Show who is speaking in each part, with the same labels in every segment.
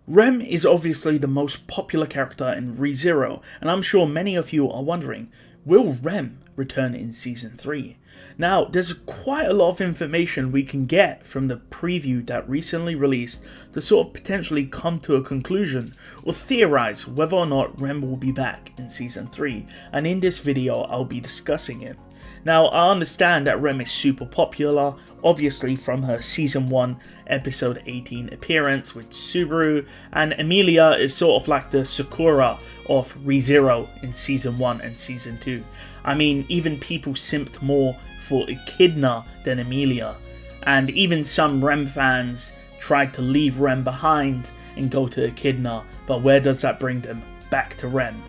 Speaker 1: Rem is obviously the most popular character in ReZero, and I'm sure many of you are wondering, will Rem return in Season 3? Now, there's quite a lot of information we can get from the preview that recently released to sort of potentially come to a conclusion or theorize whether or not Rem will be back in Season 3, and in this video I'll be discussing it. Now, I understand that Rem is super popular, obviously from her Season 1 Episode 18 appearance with Subaru, and Emilia is sort of like the Sakura of ReZero in Season 1 and Season 2. I mean, even people simped more for Echidna than Emilia, and even some Rem fans tried to leave Rem behind and go to Echidna, but where does that bring them? Back to Rem.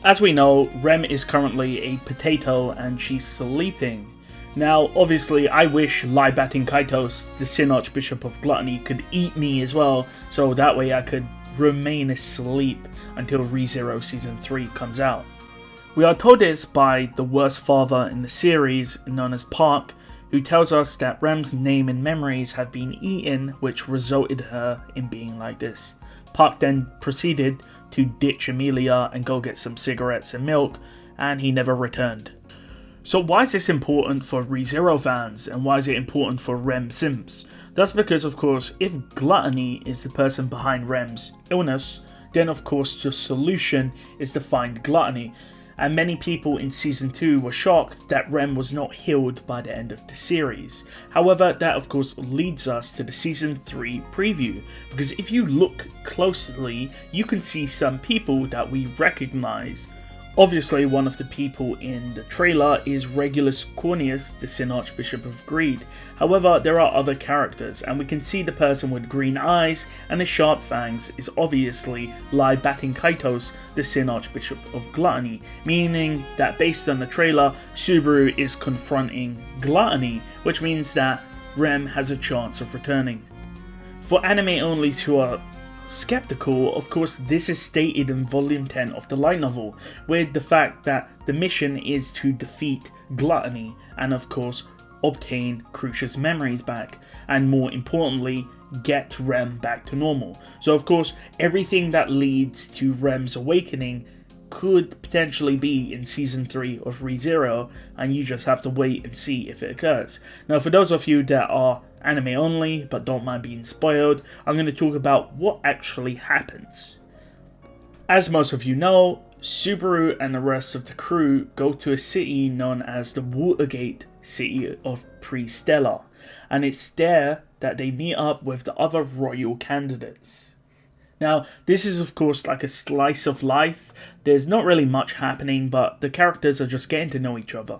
Speaker 1: As we know, Rem is currently a potato and she's sleeping. Now, obviously, I wish Lie-Batting Kaitos, the Sin Archbishop of Gluttony, could eat me as well, so that way I could remain asleep until ReZero Season 3 comes out. We are told this by the worst father in the series, known as Park, who tells us that Rem's name and memories have been eaten, which resulted her in being like this. Park then proceeded to ditch Emilia and go get some cigarettes and milk, and he never returned. So why is this important for ReZero fans, and why is it important for Rem simps? That's because, of course, if gluttony is the person behind Rem's illness, then of course the solution is to find gluttony. And many people in Season 2 were shocked that Rem was not healed by the end of the series. However, that of course leads us to the Season 3 preview, because if you look closely, you can see some people that we recognize. Obviously, one of the people in the trailer is Regulus Corneus, the Sin Archbishop of Greed. However, there are other characters, and we can see the person with green eyes and the sharp fangs is obviously Lie-Batting Kaitos, the Sin Archbishop of Gluttony, meaning that based on the trailer, Subaru is confronting Gluttony, which means that Rem has a chance of returning. For anime-onlys who are skeptical, of course, this is stated in volume 10 of the light novel, with the fact that the mission is to defeat Gluttony and of course obtain Crucia's memories back, and more importantly, get Rem back to normal. So of course, everything that leads to Rem's awakening could potentially be in Season 3 of ReZero, and you just have to wait and see if it occurs. Now, for those of you that are anime only but don't mind being spoiled, I'm going to talk about what actually happens. As most of you know, Subaru and the rest of the crew go to a city known as the Watergate city of Prestellar, and it's there that they meet up with the other royal candidates. Now, this is of course like a slice of life. There's not really much happening, but the characters are just getting to know each other.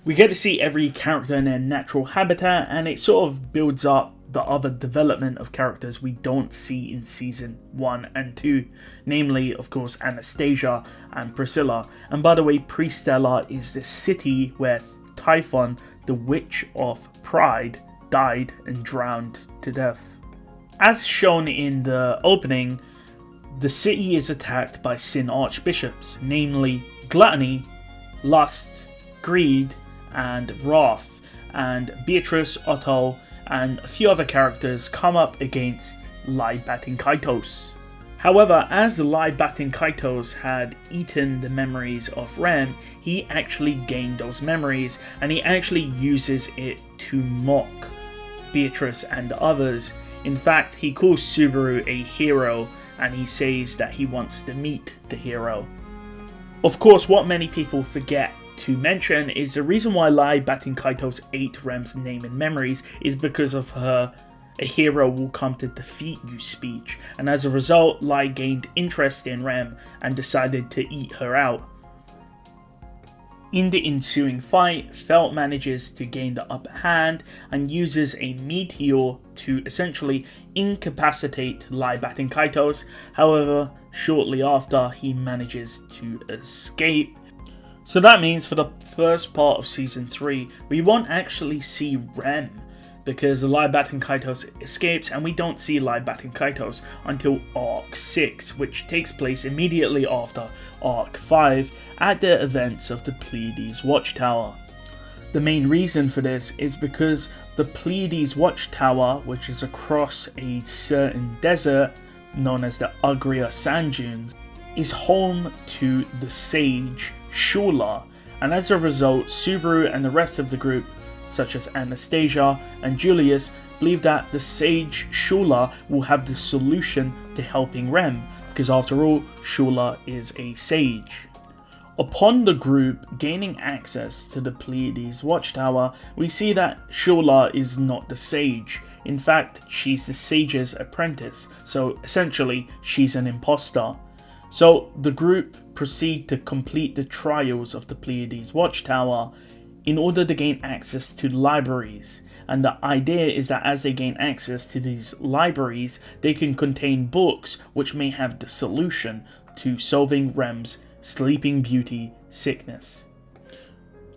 Speaker 1: We get to see every character in their natural habitat, and it sort of builds up the other development of characters we don't see in Season 1 and 2, namely, of course, Anastasia and Priscilla. And by the way, Prestellar is the city where Typhon, the Witch of Pride, died and drowned to death. As shown in the opening, the city is attacked by Sin Archbishops, namely Gluttony, Lust, Greed, and Wrath, and Beatrice, Otto, and a few other characters come up against Lie-Batting Kaitos. However, as Lie-Batting Kaitos had eaten the memories of Rem, he actually gained those memories, and he actually uses it to mock Beatrice and others. In fact, he calls Subaru a hero, and he says that he wants to meet the hero. Of course, what many people forget to mention is the reason why Lie-Batting Kaitos ate Rem's name and memories is because of her "a hero will come to defeat you" speech, and as a result, Lie gained interest in Rem and decided to eat her out. In the ensuing fight, Felt manages to gain the upper hand and uses a meteor to essentially incapacitate Lie-Batting Kaitos. However, shortly after, he manages to escape. So that means for the first part of Season 3, we won't actually see Rem, because Lie-Batting Kaitos escapes, and we don't see Lie-Batting Kaitos until Arc 6, which takes place immediately after Arc 5 at the events of the Pleiades Watchtower. The main reason for this is because the Pleiades Watchtower, which is across a certain desert, known as the uglier sand dunes, is home to the sage Shula, and as a result, Subaru and the rest of the group, such as Anastasia and Julius, believe that the sage Shula will have the solution to helping Rem, because after all, Shula is a sage. Upon the group gaining access to the Pleiades Watchtower, we see that Shula is not the sage. In fact, she's the sage's apprentice, so essentially she's an imposter. So the group proceed to complete the trials of the Pleiades Watchtower in order to gain access to libraries. And the idea is that as they gain access to these libraries, they can contain books which may have the solution to solving Rem's Sleeping Beauty sickness.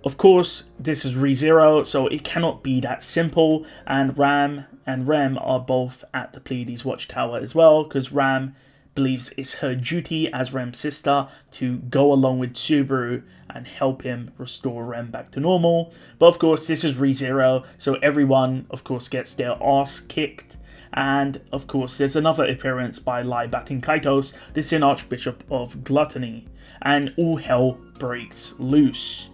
Speaker 1: Of course, this is rezero, so it cannot be that simple, and Ram and Rem are both at the Pleiades Watchtower as well, because Ram believes it's her duty as Rem's sister to go along with Subaru and help him restore Rem back to normal. But of course, this is rezero, so everyone, of course, gets their ass kicked. And of course, there's another appearance by Kaitos, the Sin Archbishop of Gluttony, and all hell breaks loose.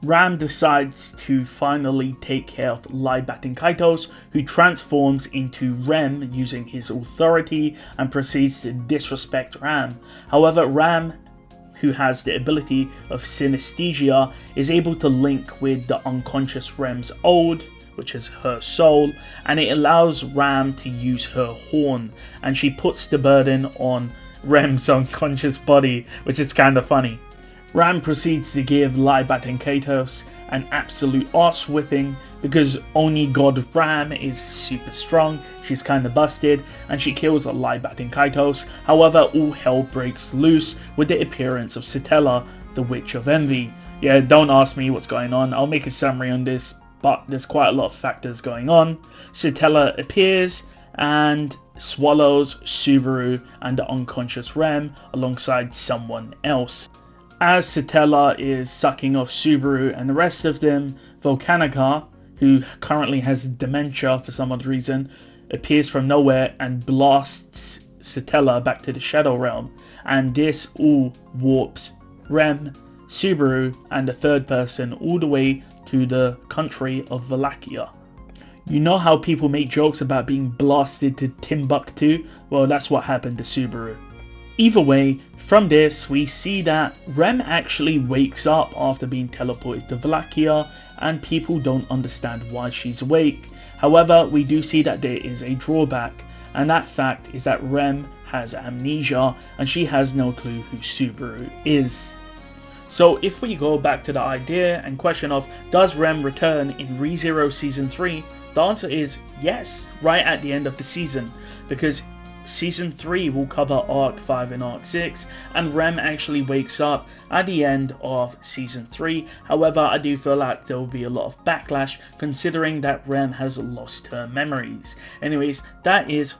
Speaker 1: Ram decides to finally take care of Kaitos, who transforms into Rem using his authority and proceeds to disrespect Ram. However, Ram, who has the ability of synesthesia, is able to link with the unconscious Rem's ode, which is her soul, and it allows Ram to use her horn, and she puts the burden on Rem's unconscious body, which is kind of funny. Ram proceeds to give Kaitos an absolute ass whipping because only God Ram is super strong. She's kind of busted and she kills Kaitos. However, all hell breaks loose with the appearance of Satella, the Witch of Envy. Yeah, don't ask me what's going on. I'll make a summary on this, but there's quite a lot of factors going on. Satella appears and swallows Subaru and the unconscious Rem alongside someone else. As Satella is sucking off Subaru and the rest of them, Volcanica, who currently has dementia for some odd reason, appears from nowhere and blasts Satella back to the Shadow Realm, and this all warps Rem, Subaru, and the third person all the way to the country of Wallachia. You know how people make jokes about being blasted to Timbuktu? Well, that's what happened to Subaru. Either way, from this we see that Rem actually wakes up after being teleported to Wallachia, and people don't understand why she's awake. However, we do see that there is a drawback, and that fact is that Rem has amnesia and she has no clue who Subaru is. So if we go back to the idea and question of does Rem return in ReZero Season 3, the answer is yes, right at the end of the season, because Season 3 will cover Arc 5 and Arc 6, and Rem actually wakes up at the end of Season 3. However, I do feel like there will be a lot of backlash considering that Rem has lost her memories. Anyways, that is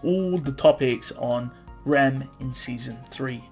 Speaker 1: all the topics on Rem in Season 3.